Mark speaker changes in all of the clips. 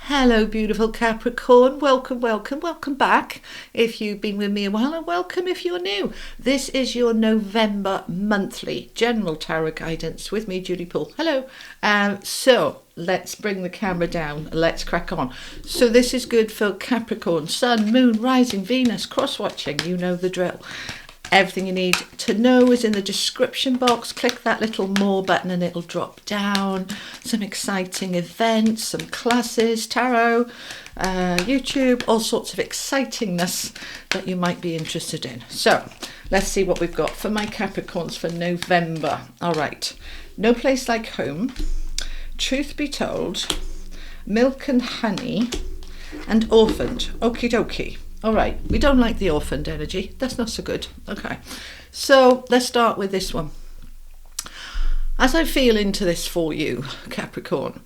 Speaker 1: Hello, beautiful Capricorn. Welcome, welcome, welcome back if you've been with me a while, and welcome if you're new. This is your November monthly general tarot guidance with me, Judy Poole. Hello. So let's bring the camera down. Let's crack on. So this is good for Capricorn, Sun, Moon, Rising, Venus, cross-watching. You know the drill. Everything you need to know is in the description box. Click that little more button and it'll drop down. Some exciting events, some classes, tarot, YouTube, all sorts of excitingness that you might be interested in. So let's see what we've got for my Capricorns for November. All right. No Place Like Home, Truth Be Told, Milk and Honey, and Orphaned. Okie dokie. All right, we don't like the orphaned energy. That's not so good. Okay, so let's start with this one. As I feel into this for you, Capricorn,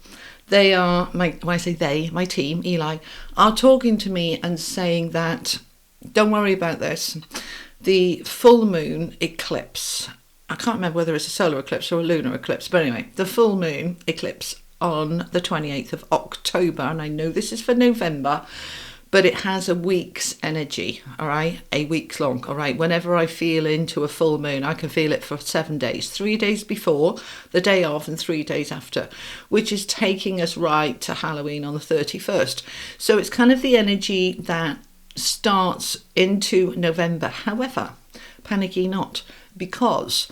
Speaker 1: they are, when I say they, my team, Eli, are talking to me and saying that, don't worry about this. The full moon eclipse, I can't remember whether it's a solar eclipse or a lunar eclipse, but anyway, the full moon eclipse on the 28th of October, and I know this is for November, but it has a week's energy, all right? A week's long, all right? Whenever I feel into a full moon, I can feel it for 7 days. 3 days before, the day of, and 3 days after, which is taking us right to Halloween on the 31st. So it's kind of the energy that starts into November. However, panicky not, because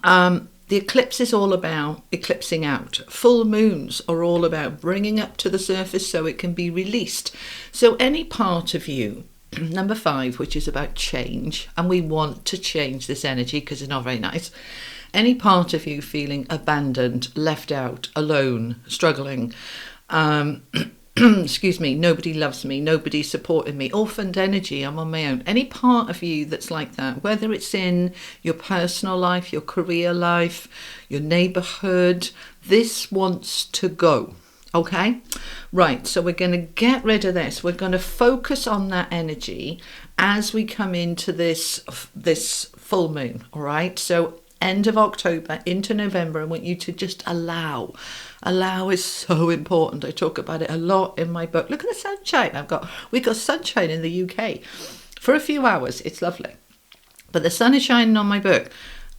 Speaker 1: the eclipse is all about eclipsing out. Full moons are all about bringing up to the surface so it can be released. So any part of you, number 5, which is about change, and we want to change this energy because it's not very nice. Any part of you feeling abandoned, left out, alone, struggling, excuse me, nobody loves me, nobody's supporting me, orphaned energy, I'm on my own. Any part of you that's like that, whether it's in your personal life, your career life, your neighborhood, this wants to go. Okay, right, so we're going to get rid of this. We're going to focus on that energy as we come into this full moon. All right, so end of October into November, I want you to just allow. Allow is so important. I talk about it a lot in my book. Look at the sunshine we've got sunshine in the UK for a few hours. It's lovely, but the sun is shining on my book.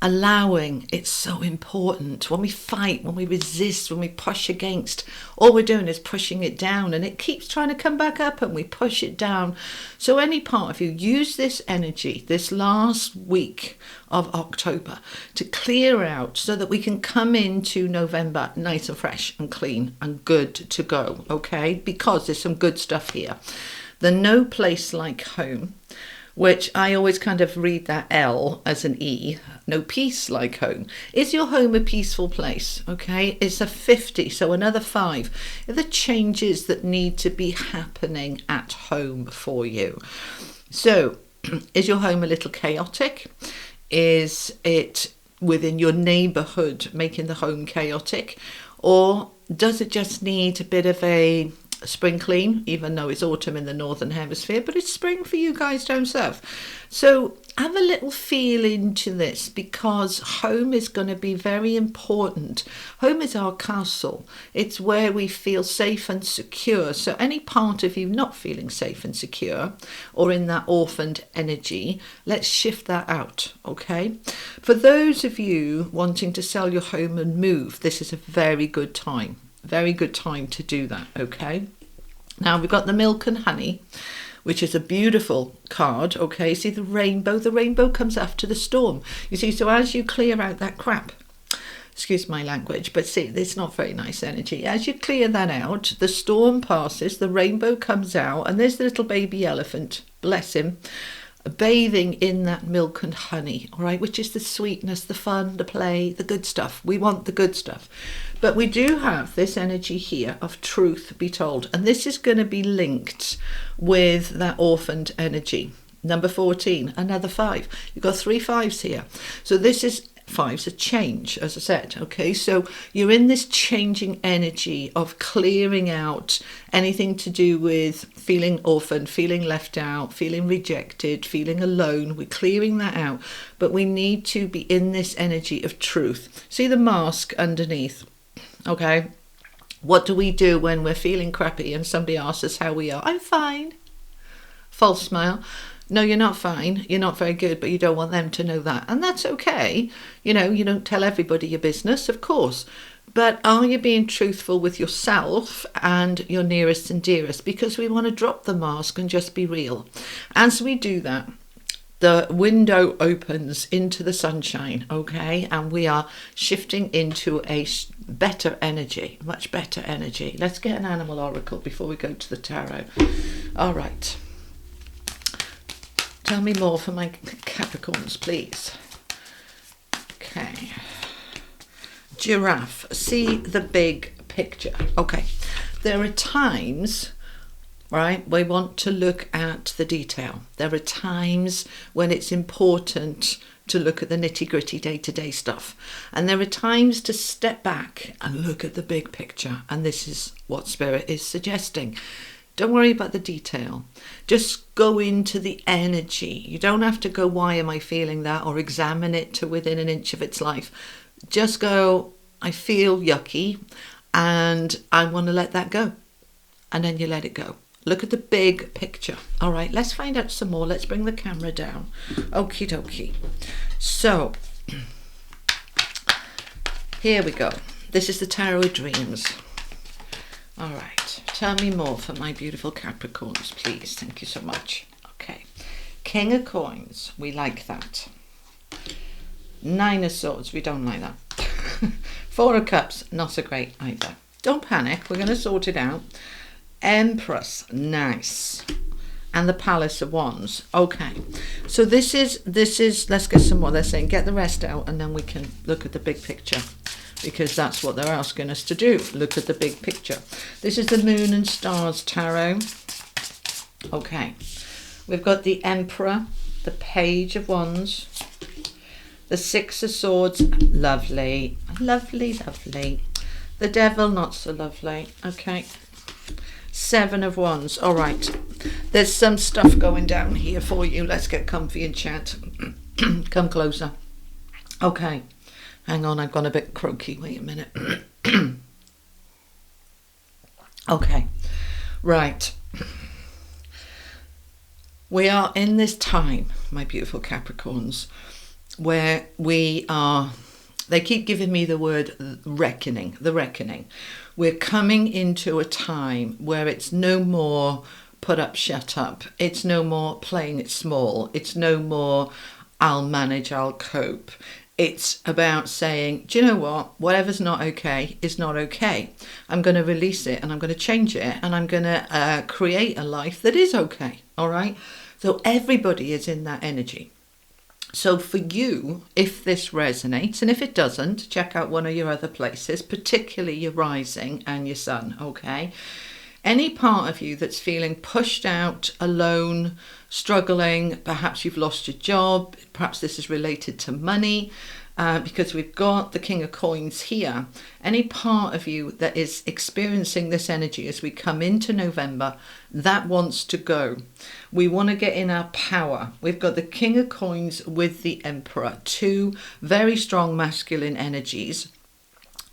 Speaker 1: Allowing, it's so important. When we fight, when we resist, when we push against, all we're doing is pushing it down, and it keeps trying to come back up and we push it down. So any part of you, use this energy, this last week of October, to clear out so that we can come into November nice and fresh and clean and good to go, okay? Because there's some good stuff here. The No Place Like Home, which I always kind of read that L as an E, no peace like home. Is your home a peaceful place? Okay, it's a 50, so another 5. Are the changes that need to be happening at home for you? So, is your home a little chaotic? Is it within your neighborhood making the home chaotic? Or does it just need a bit of a spring clean, even though it's autumn in the northern hemisphere, but it's spring for you guys down south? So have a little feel into this, because home is going to be very important. Home is our castle. It's where we feel safe and secure. So any part of you not feeling safe and secure, or in that orphaned energy, let's shift that out, okay? For those of you wanting to sell your home and move, this is a very good time. Very good time to do that, okay? Now we've got the Milk and Honey, which is a beautiful card, okay? See the rainbow comes after the storm. You see, so as you clear out that crap, excuse my language, but see, it's not very nice energy. As you clear that out, the storm passes, the rainbow comes out, and there's the little baby elephant, bless him, bathing in that milk and honey, all right, which is the sweetness, the fun, the play, the good stuff. We want the good stuff. But we do have this energy here of truth be told, and this is going to be linked with that orphaned energy. Number 14, another 5. You've got 3 5s here. So this is 5's a change, as I said, okay? So you're in this changing energy of clearing out anything to do with feeling orphaned, feeling left out, feeling rejected, feeling alone. We're clearing that out, but we need to be in this energy of truth. See the mask underneath, okay? What do we do when we're feeling crappy and somebody asks us how we are? I'm fine. False smile. No, you're not fine. You're not very good, but you don't want them to know that. And that's okay. You know, you don't tell everybody your business, of course. But are you being truthful with yourself and your nearest and dearest? Because we want to drop the mask and just be real. As we do that, the window opens into the sunshine, okay? And we are shifting into a better energy, much better energy. Let's get an animal oracle before we go to the tarot. All right. Tell me more for my Capricorns, please. Okay. Giraffe. See the big picture. Okay. There are times, right, we want to look at the detail. There are times when it's important to look at the nitty-gritty day-to-day stuff. And there are times to step back and look at the big picture. And this is what Spirit is suggesting. Don't worry about the detail. Just go into the energy. You don't have to go, why am I feeling that? Or examine it to within an inch of its life. Just go, I feel yucky and I want to let that go. And then you let it go. Look at the big picture. All right, let's find out some more. Let's bring the camera down. Okie dokie. So, here we go. This is the Tarot of Dreams. All right. Tell me more for my beautiful Capricorns, please. Thank you so much. Okay. King of Coins. We like that. Nine of Swords. We don't like that. Four of Cups. Not so great either. Don't panic. We're going to sort it out. Empress. Nice. And the Palace of Wands. Okay. So this is, let's get some more. They're saying get the rest out and then we can look at the big picture. Because that's what they're asking us to do. Look at the big picture. This is the Moon and Stars Tarot. Okay. We've got the Emperor, the Page of Wands, the Six of Swords. Lovely. Lovely, lovely. The Devil, not so lovely. Okay. Seven of Wands. All right. There's some stuff going down here for you. Let's get comfy and chat. Come closer. Okay. Hang on, I've gone a bit croaky. Wait a minute. Okay. Right. We are in this time, my beautiful Capricorns, where we are, they keep giving me the word reckoning, the reckoning. We're coming into a time where it's no more put up, shut up. It's no more playing it small. It's no more I'll manage, I'll cope. It's about saying, do you know what? Whatever's not okay is not okay. I'm going to release it and I'm going to change it and I'm going to create a life that is okay. All right. So everybody is in that energy. So for you, if this resonates, and if it doesn't, check out one of your other places, particularly your rising and your sun. Okay. Any part of you that's feeling pushed out, alone, struggling, perhaps you've lost your job, perhaps this is related to money, because we've got the King of Coins here. Any part of you that is experiencing this energy as we come into November, that wants to go. We want to get in our power. We've got the King of Coins with the Emperor, two very strong masculine energies.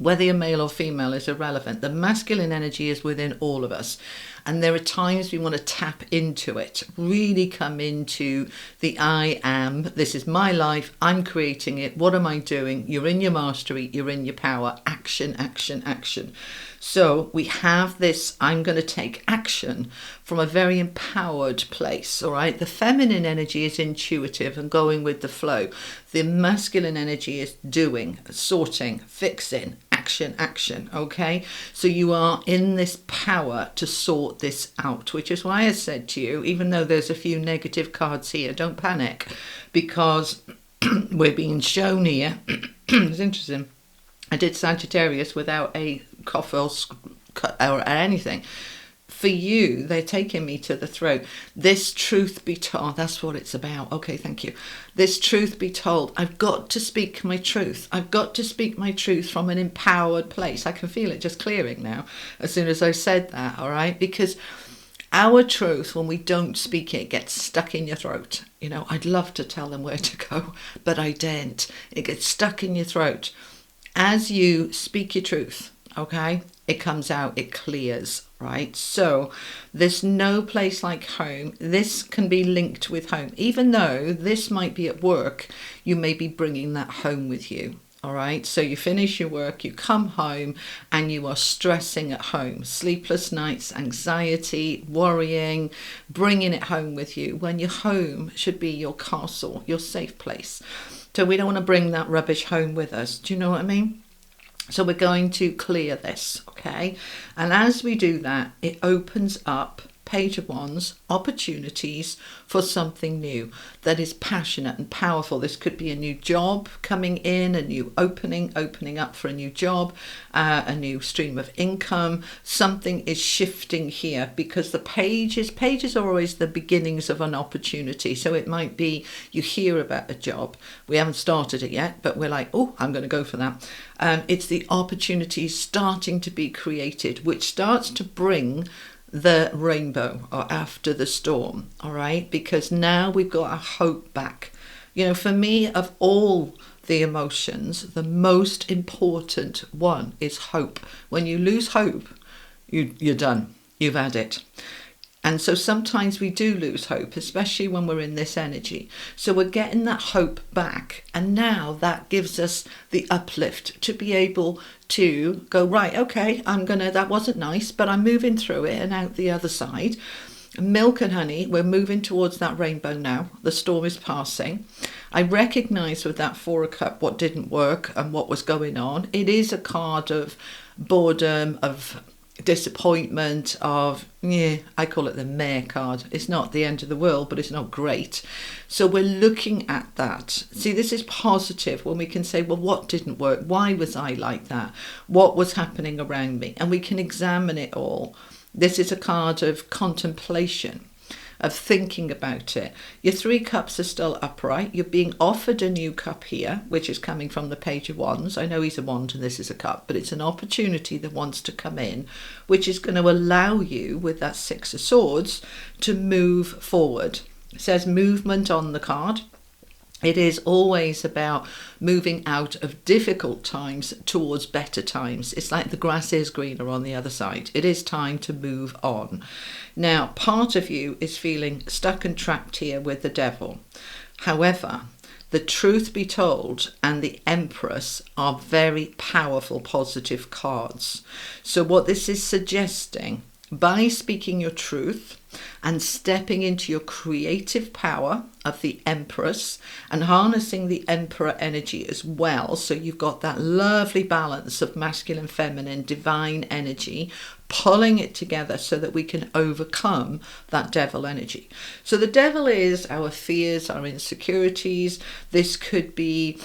Speaker 1: Whether you're male or female is irrelevant. The masculine energy is within all of us. And there are times we want to tap into it, really come into the I am. This is my life. I'm creating it. What am I doing? You're in your mastery. You're in your power. Action, action, action. So we have this, I'm going to take action from a very empowered place, all right? The feminine energy is intuitive and going with the flow. The masculine energy is doing, sorting, fixing, action, action, okay? So you are in this power to sort this out, which is why I said to you, even though there's a few negative cards here, don't panic, because we're being shown here. It's interesting. I did Sagittarius without a cough or anything. For you, they're taking me to the throat. This truth be told, that's what it's about. Okay, thank you. This truth be told, I've got to speak my truth. I've got to speak my truth from an empowered place. I can feel it just clearing now as soon as I said that, all right? Because our truth, when we don't speak it, gets stuck in your throat. You know, I'd love to tell them where to go, but I daren't. It gets stuck in your throat. As you speak your truth, okay? It comes out, it clears, right? So there's no place like home. This can be linked with home. Even though this might be at work, you may be bringing that home with you. All right, so you finish your work, you come home, and you are stressing at home. Sleepless nights, anxiety, worrying, bringing it home with you, when your home should be your castle, your safe place. So we don't want to bring that rubbish home with us. Do you know what I mean? So we're going to clear this, okay? And as we do that, it opens up, Page of Wands, opportunities for something new that is passionate and powerful. This could be a new job coming in, a new opening up for a new job, a new stream of income. Something is shifting here because the pages are always the beginnings of an opportunity. So it might be you hear about a job. We haven't started it yet, but we're like, oh, I'm going to go for that. It's the opportunities starting to be created, which starts to bring the rainbow or after the storm, all right? Because now we've got our hope back. You know, for me, of all the emotions, the most important one is hope. When you lose hope, you're done. You've had it. And so sometimes we do lose hope, especially when we're in this energy. So we're getting that hope back. And now that gives us the uplift to be able to go, right, okay, that wasn't nice, but I'm moving through it and out the other side. Milk and honey, we're moving towards that rainbow now. The storm is passing. I recognise with that Four of Cups what didn't work and what was going on. It is a card of boredom, of disappointment, of, I call it the meh card. It's not the end of the world, but it's not great. So we're looking at that. See, this is positive when we can say, well, what didn't work? Why was I like that? What was happening around me? And we can examine it all. This is a card of contemplation, of thinking about it. Your 3 cups are still upright. You're being offered a new cup here, which is coming from the Page of Wands. I know he's a wand and this is a cup, but it's an opportunity that wants to come in, which is going to allow you, with that 6 of Swords, to move forward. It says movement on the card. It is always about moving out of difficult times towards better times. It's like the grass is greener on the other side. It is time to move on. Now, part of you is feeling stuck and trapped here with the Devil. However, the truth be told and the Empress are very powerful positive cards. So what this is suggesting, by speaking your truth and stepping into your creative power of the Empress and harnessing the Emperor energy as well, so you've got that lovely balance of masculine, feminine, divine energy, pulling it together so that we can overcome that Devil energy. So the Devil is our fears, our insecurities. This could be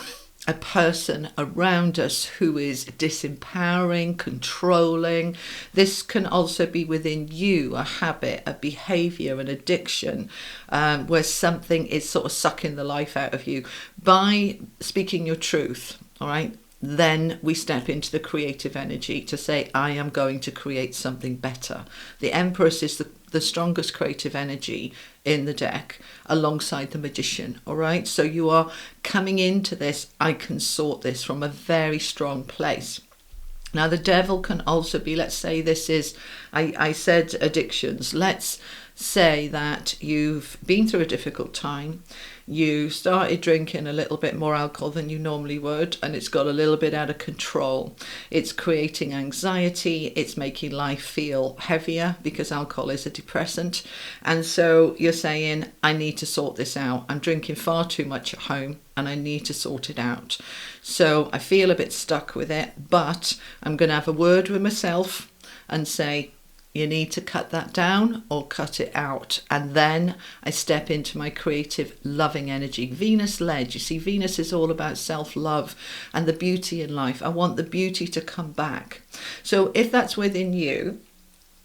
Speaker 1: a person around us who is disempowering, controlling. This can also be within you, a habit, a behavior, an addiction, where something is sort of sucking the life out of you. By speaking your truth, all right, then we step into the creative energy to say, I am going to create something better. The Empress is the strongest creative energy in the deck, alongside the Magician, all right? So you are coming into this, I can sort this, from a very strong place. Now, the Devil can also be, let's say this is, I said addictions. Let's say that you've been through a difficult time. You started drinking a little bit more alcohol than you normally would, and it's got a little bit out of control. It's creating anxiety. It's making life feel heavier because alcohol is a depressant. And so you're saying, I need to sort this out. I'm drinking far too much at home and I need to sort it out. So I feel a bit stuck with it, but I'm going to have a word with myself and say, you need to cut that down or cut it out. And then I step into my creative, loving energy. Venus led. You see, Venus is all about self-love and the beauty in life. I want the beauty to come back. So if that's within you,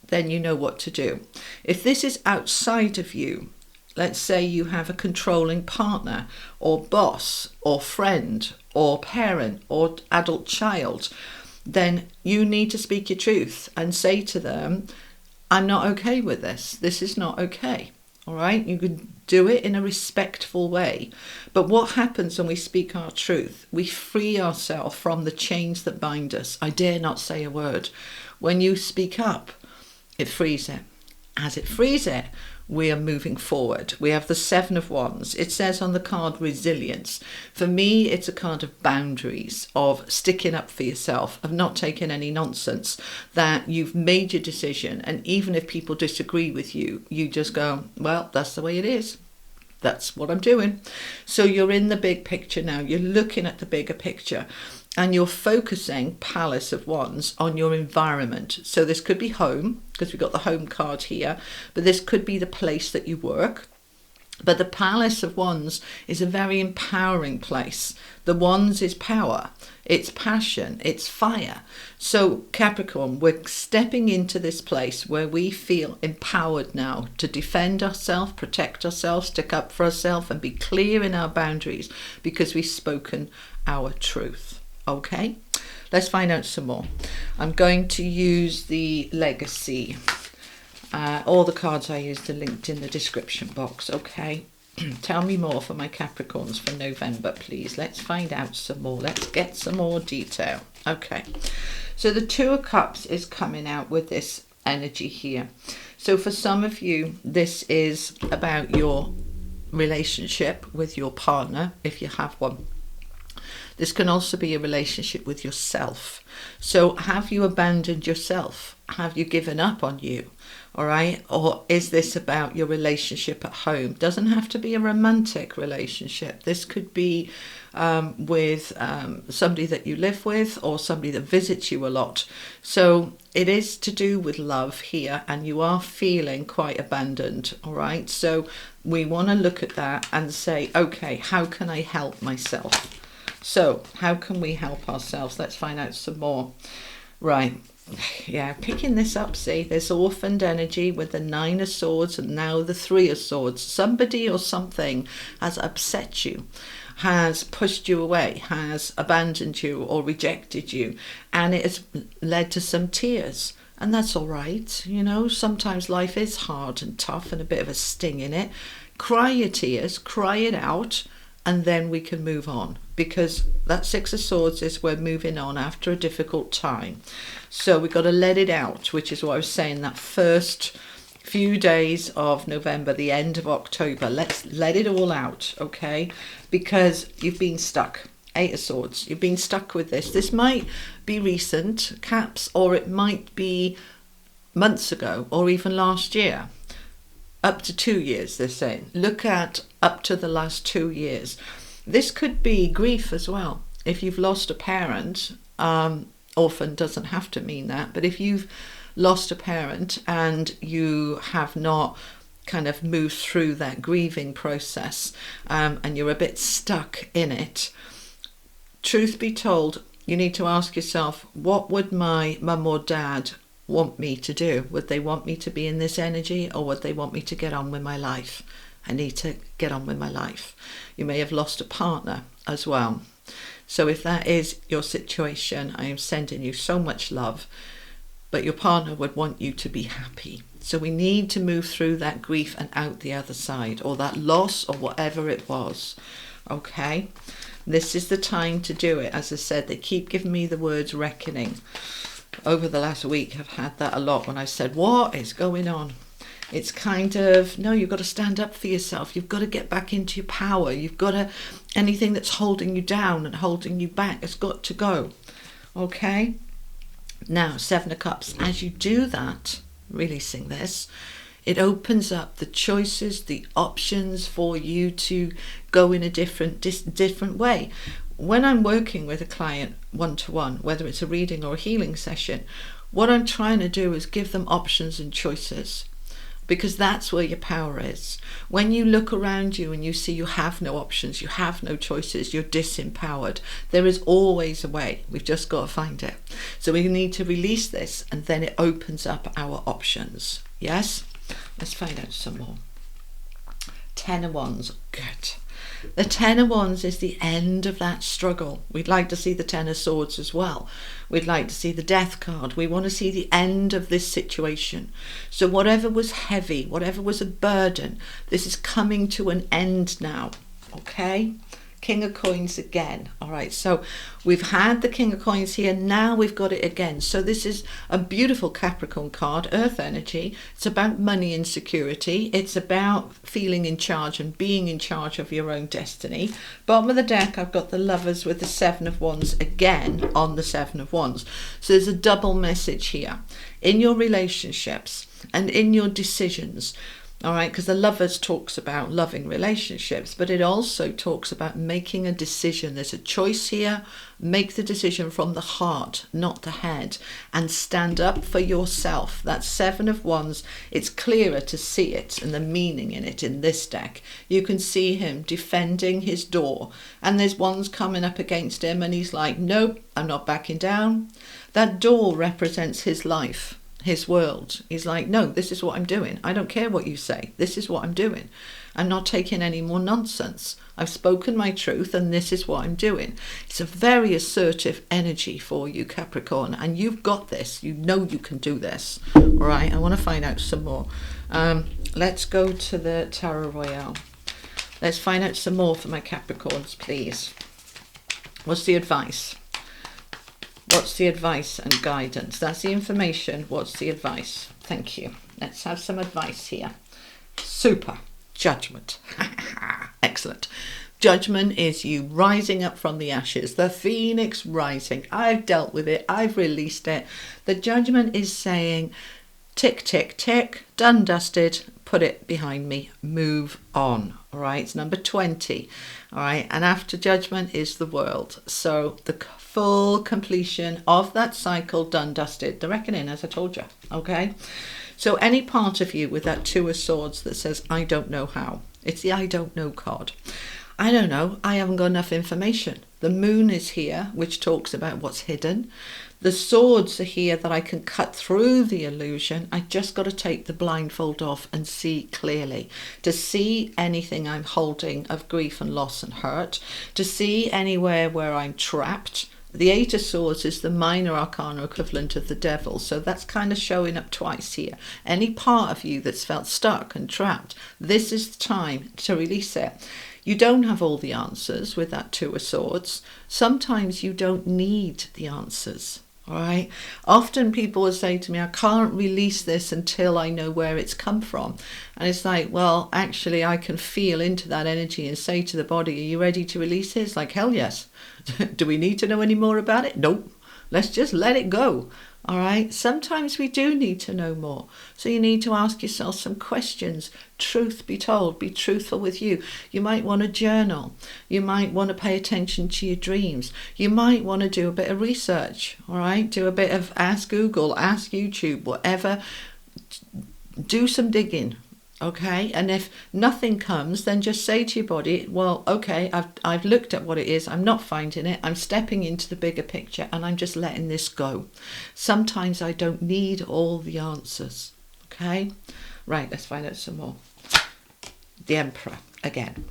Speaker 1: then you know what to do. If this is outside of you, let's say you have a controlling partner or boss or friend or parent or adult child, then you need to speak your truth and say to them, I'm not okay with this. This is not okay. All right, you can do it in a respectful way. But what happens when we speak our truth? We free ourselves from the chains that bind us. I dare not say a word. When you speak up, it frees it. As it frees it, we are moving forward. We have the 7 of Wands. It says on the card resilience. For me, it's a card of boundaries, of sticking up for yourself, of not taking any nonsense, that you've made your decision. And even if people disagree with you, you just go, well, that's the way it is. That's what I'm doing. So you're in the big picture now. You're looking at the bigger picture. And you're focusing, Palace of Wands, on your environment. So this could be home, because we've got the home card here, but this could be the place that you work. But the Palace of Wands is a very empowering place. The Wands is power, it's passion, it's fire. So Capricorn, we're stepping into this place where we feel empowered now to defend ourselves, protect ourselves, stick up for ourselves, and be clear in our boundaries because we've spoken our truth. Okay, let's find out some more. I'm going to use the legacy. All the cards I used are linked in the description box. Okay, tell me more for my Capricorns for November, please. Let's find out some more. Let's get some more detail. Okay, so the 2 of Cups is coming out with this energy here. So for some of you, this is about your relationship with your partner, if you have one. This can also be a relationship with yourself. So have you abandoned yourself? Have you given up on you? All right. Or is this about your relationship at home? Doesn't have to be a romantic relationship. This could be with somebody that you live with or somebody that visits you a lot. So it is to do with love here, and you are feeling quite abandoned. All right. So we want to look at that and say, okay, how can I help myself? So how can we help ourselves? Let's find out some more. Right. Yeah, picking this up, see, there's orphaned energy with the 9 of Swords and now the 3 of Swords. Somebody or something has upset you, has pushed you away, has abandoned you or rejected you, and it has led to some tears. And that's all right. You know, sometimes life is hard and tough and a bit of a sting in it. Cry your tears, cry it out, and then we can move on, because that 6 of Swords is we're moving on after a difficult time. So we've got to let it out, which is what I was saying, that first few days of November, the end of October. Let's let it all out, okay? Because you've been stuck. 8 of Swords, you've been stuck with this. This might be recent, Caps, or it might be months ago or even last year. Up to 2 years, they're saying. Look at up to the last 2 years. This could be grief as well. If you've lost a parent, orphan doesn't have to mean that, but if you've lost a parent and you have not kind of moved through that grieving process, and you're a bit stuck in it, truth be told, you need to ask yourself, what would my mum or dad want me to do? Would they want me to be in this energy, or would they want me to get on with my life? I need to get on with my life. You may have lost a partner as well. So if that is your situation, I am sending you so much love, but your partner would want you to be happy. So we need to move through that grief and out the other side, or that loss, or whatever it was. Okay? This is the time to do it. As I said, they keep giving me the words reckoning. Over the last week, I've had that a lot when I said, what is going on? It's kind of, no, you've got to stand up for yourself. You've got to get back into your power. You've got to, anything that's holding you down and holding you back has got to go. Okay? Now, 7 of Cups. As you do that, releasing this, it opens up the choices, the options for you to go in a different way. When I'm working with a client one-to-one, whether it's a reading or a healing session, what I'm trying to do is give them options and choices, because that's where your power is. When you look around you and you see you have no options, you have no choices, you're disempowered, there is always a way. We've just got to find it. So we need to release this, and then it opens up our options. Yes? Let's find out some more. 10 of Wands. Good. The Ten of Wands is the end of that struggle. We'd like to see the Ten of Swords as well. We'd like to see the Death card. We want to see the end of this situation. So whatever was heavy, whatever was a burden, this is coming to an end now. Okay? King of Coins again. All right, so we've had the King of Coins here. Now we've got it again. So this is a beautiful Capricorn card, earth energy. It's about money and security. It's about feeling in charge and being in charge of your own destiny. Bottom of the deck, I've got the Lovers with the Seven of Wands again on the Seven of Wands. So there's a double message here in your relationships and in your decisions. All right, because the Lovers talks about loving relationships, but it also talks about making a decision. There's a choice here. Make the decision from the heart, not the head, and stand up for yourself. That Seven of Wands, it's clearer to see it and the meaning in it in this deck. You can see him defending his door, and there's wands coming up against him, and he's like, nope, I'm not backing down. That door represents his life, his world. He's like, no, this is what I'm doing. I don't care what you say. This is what I'm doing. I'm not taking any more nonsense. I've spoken my truth and this is what I'm doing. It's a very assertive energy for you, Capricorn, and you've got this. You know you can do this. All right, I want to find out some more. Let's go to the Tarot Royale. Let's find out some more for my Capricorns, please. What's the advice? What's the advice and guidance? That's the information. What's the advice? Thank you. Let's have some advice here. Super. Judgment. Excellent. Judgment is you rising up from the ashes. The phoenix rising. I've dealt with it. I've released it. The judgment is saying, tick, tick, tick. Done, dusted. Put it behind me. Move on. All right. It's number 20. All right. And after judgment is the world. So the full completion of that cycle, done, dusted. The reckoning, as I told you. Okay. So any part of you with that Two of Swords that says, I don't know how. It's the I don't know card. I don't know. I haven't got enough information. The moon is here, which talks about what's hidden. The swords are here that I can cut through the illusion. I just got to take the blindfold off and see clearly. To see anything I'm holding of grief and loss and hurt. To see anywhere where I'm trapped. The Eight of Swords is the minor arcana equivalent of the devil. So that's kind of showing up twice here. Any part of you that's felt stuck and trapped, this is the time to release it. You don't have all the answers with that Two of Swords. Sometimes you don't need the answers. All right. Often people will say to me, I can't release this until I know where it's come from. And it's like, well, actually, I can feel into that energy and say to the body, are you ready to release it? It's like, hell yes. Do we need to know any more about it? Nope. Let's just let it go. All right. Sometimes we do need to know more. So you need to ask yourself some questions. Truth be told, be truthful with you. You might want to journal. You might want to pay attention to your dreams. You might want to do a bit of research. All right. Do a bit of ask Google, ask YouTube, whatever. Do some digging. Okay, and if nothing comes, then just say to your body, well, okay, I've looked at what it is, I'm not finding it, I'm stepping into the bigger picture and I'm just letting this go. Sometimes I don't need all the answers. Okay, right, let's find out some more. The Emperor again.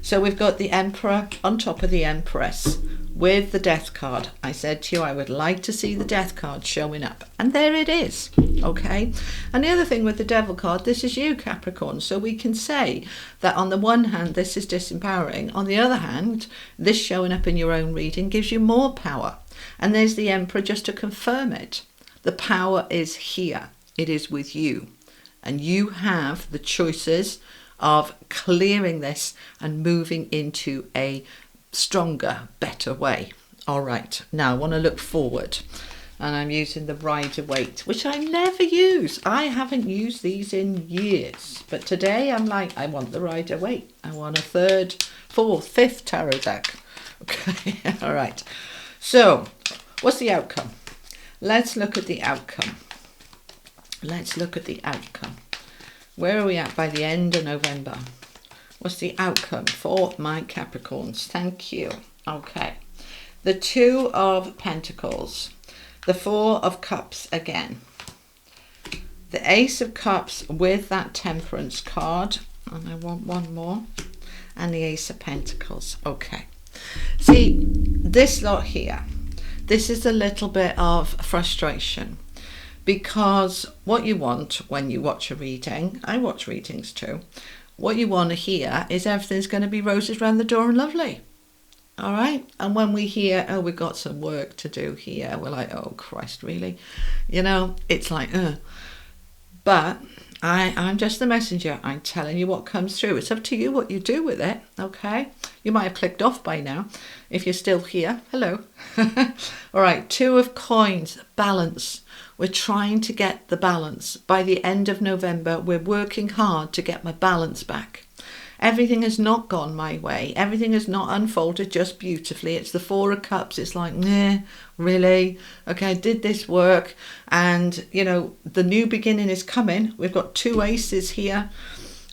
Speaker 1: So we've got the Emperor on top of the Empress with the Death card. I said to you I would like to see the Death card showing up, and there it is. Okay, and the other thing with the Devil card, this is you, Capricorn, so we can say that on the one hand this is disempowering, on the other hand this showing up in your own reading gives you more power. And there's the Emperor just to confirm it. The power is here, it is with you, and you have the choices of clearing this and moving into a stronger, better way. All right, now I want to look forward, and I'm using the Rider-Waite, which I never use. I haven't used these in years, but today I'm like, I want the Rider-Waite. I want a third, fourth, fifth tarot deck. Okay, all right. So, what's the outcome? Let's look at the outcome. Let's look at the outcome. Where are we at by the end of November? What's the outcome for my Capricorns? Thank you. Okay. The Two of Pentacles. The Four of Cups again. The Ace of Cups with that Temperance card. And I want one more. and the Ace of Pentacles. Okay. See, this lot here, this is a little bit of frustration, because what you want when you watch a reading, I watch readings too, what you want to hear is everything's going to be roses round the door and lovely. All right. And when we hear, oh, we've got some work to do here, we're like, oh, Christ, really? You know, it's like, But I'm just the messenger. I'm telling you what comes through. It's up to you what you do with it. Okay. You might have clicked off by now. If you're still here, hello. All right. 2 of Coins, balance. We're trying to get the balance. By the end of November, we're working hard to get my balance back. Everything has not gone my way. Everything has not unfolded just beautifully. It's the 4 of Cups. It's like, nah, really? Okay, I did this work. And, you know, the new beginning is coming. We've got 2 aces here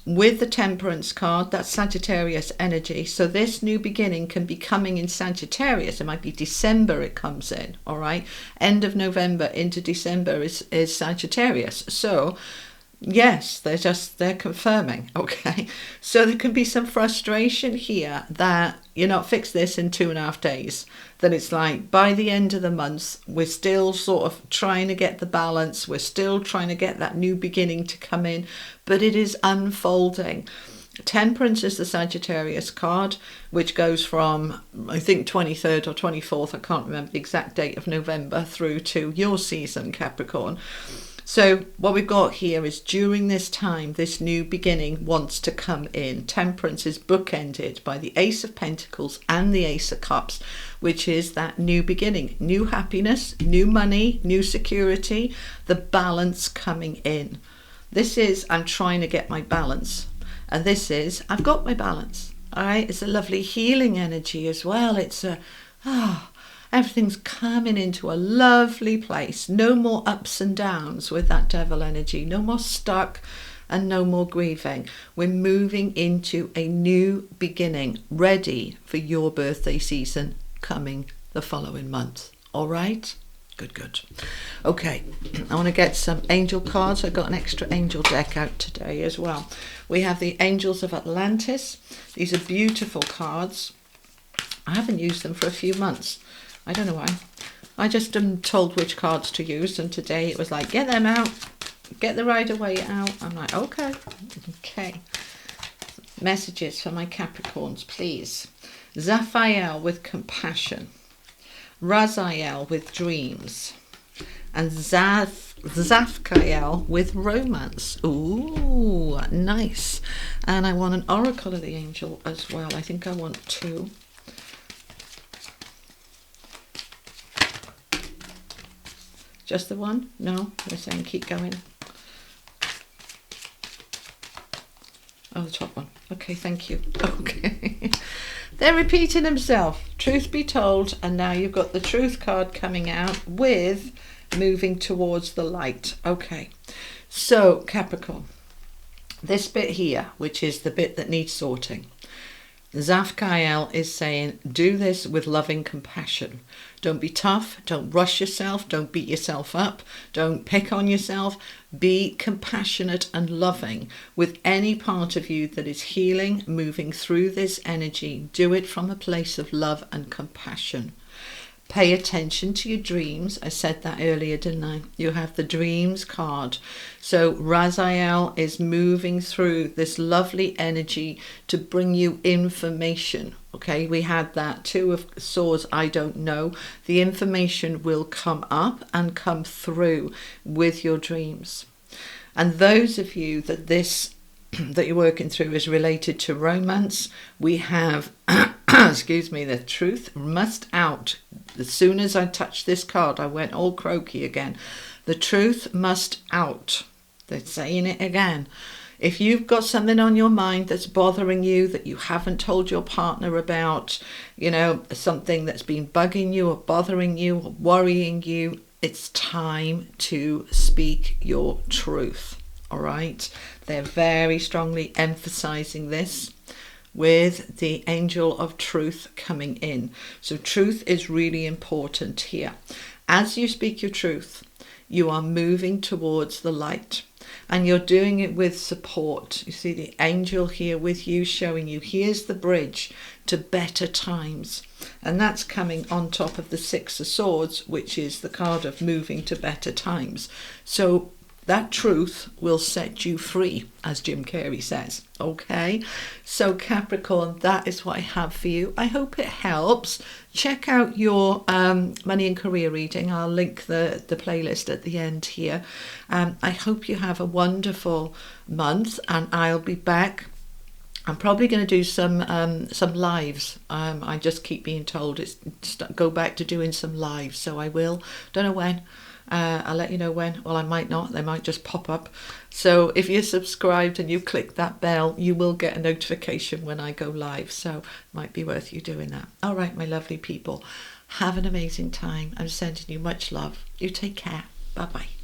Speaker 1: with the Temperance card. That's Sagittarius energy. So this new beginning can be coming in Sagittarius. It might be December it comes in, all right? End of November into December is Sagittarius. So yes, they're confirming. Okay, so there can be some frustration here that you're not fixed this in 2.5 days. That it's like by the end of the month, we're still sort of trying to get the balance. We're still trying to get that new beginning to come in, but it is unfolding. Temperance is the Sagittarius card, which goes from, I think, 23rd or 24th, I can't remember the exact date of November, through to your season, Capricorn. So what we've got here is during this time, this new beginning wants to come in. Temperance is bookended by the Ace of Pentacles and the Ace of Cups, which is that new beginning, new happiness, new money, new security, the balance coming in. This is, I'm trying to get my balance. And this is, I've got my balance. All right. It's a lovely healing energy as well. It's everything's coming into a lovely place. No more ups and downs with that devil energy. No more stuck and no more grieving. We're moving into a new beginning, ready for your birthday season coming the following month. All right? Good. Okay, I want to get some angel cards. I got an extra angel deck out today as well. We have the Angels of Atlantis. These are beautiful cards. I haven't used them for a few months. I don't know why. I just am told which cards to use, and today it was like, get them out, get the Rider-Waite out. I'm like, okay. Messages for my Capricorns, please. Zaphael with compassion. Raziel with dreams. And Zafkael with romance. Ooh, nice. And I want an Oracle of the Angel as well. I think I want 2. Just the one? No, we're saying keep going. Oh, the top one. Okay, thank you. Okay. They're repeating themselves. Truth be told, and now you've got the Truth card coming out with moving towards the light. Okay. So, Capricorn, this bit here, which is the bit that needs sorting. Zafkael is saying, do this with loving compassion. Don't be tough. Don't rush yourself. Don't beat yourself up. Don't pick on yourself. Be compassionate and loving with any part of you that is healing, moving through this energy. Do it from a place of love and compassion. Pay attention to your dreams. I said that earlier, didn't I? You have the dreams card. So Raziel is moving through this lovely energy to bring you information. Okay, we had that 2 of Swords, I don't know. The information will come up and come through with your dreams. And those of you that this that you're working through is related to romance, we have excuse me, the truth must out. As soon as I touched this card, I went all croaky again. The truth must out. They're saying it again. If you've got something on your mind that's bothering you, that you haven't told your partner about, you know, something that's been bugging you or bothering you or worrying you, it's time to speak your truth. All right? They're very strongly emphasizing this with the Angel of Truth coming in. So truth is really important here. As you speak your truth, you are moving towards the light. And you're doing it with support. You see the angel here with you, showing you here's the bridge to better times. And that's coming on top of the Six of Swords, which is the card of moving to better times. So that truth will set you free, as Jim Carrey says. Okay, so Capricorn, that is what I have for you. I hope it helps. Check out your money and career reading. I'll link the playlist at the end here. I hope you have a wonderful month, and I'll be back. I'm probably going to do some lives. I just keep being told go back to doing some lives, so I will. Don't know when. I'll let you know when. Well, I might not. They might just pop up. So if you're subscribed and you click that bell, you will get a notification when I go live. So it might be worth you doing that. All right, my lovely people. Have an amazing time. I'm sending you much love. You take care. Bye-bye.